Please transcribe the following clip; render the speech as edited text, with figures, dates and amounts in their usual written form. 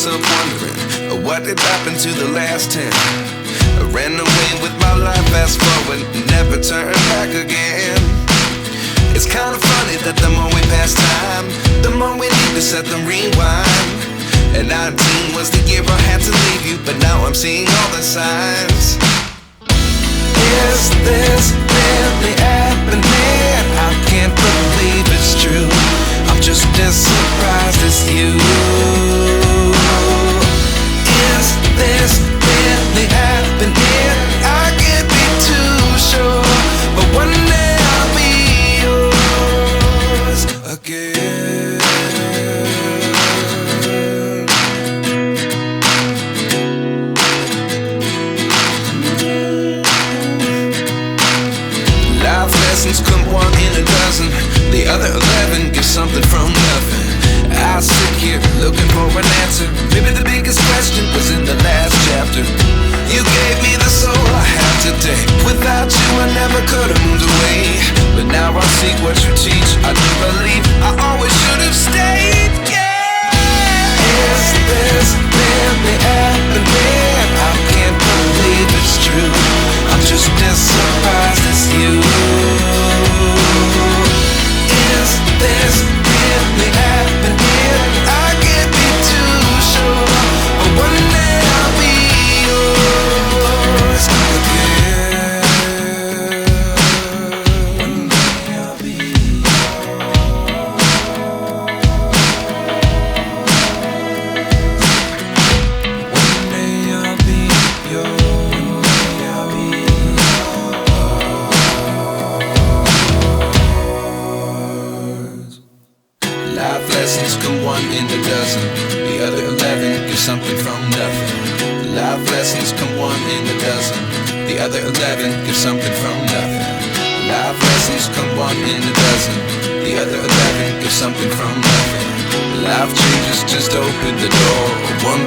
myself wondering, what did happen to the last 10? I ran away with my life, fast forward, never turn back again. It's kind of funny that the more we pass time, the more we need to set them rewind. And 19 was the year I had to leave you, but now I'm seeing all the signs. Is this really happening? I can't believe it's true. I'm just as surprised as you. Is this really happening? I can't be too sure, but one day I'll be yours again. Life lessons come one in a dozen. The other 11 get something from nothing. I sit here looking for an answer. Maybe the biggest question was in the last chapter. You gave me the soul I have today. Without you I never could have moved away. But now I see what you teach. I do believe I always should have stayed. Yeah. Is this really happening? I can't believe it's true. I'm just as surprised as you. Is this really happening? I can't be too sure, but one day I'll be yours again. One day I'll be yours. One day I'll be yours. One day I'll be yours. Life lessons come one in a dozen. The other 11 get something from nothing. Life lessons come one in a dozen. The other 11 get something from nothing. Life lessons come one in a dozen. The other 11 get something from nothing. Life changes just open the door. One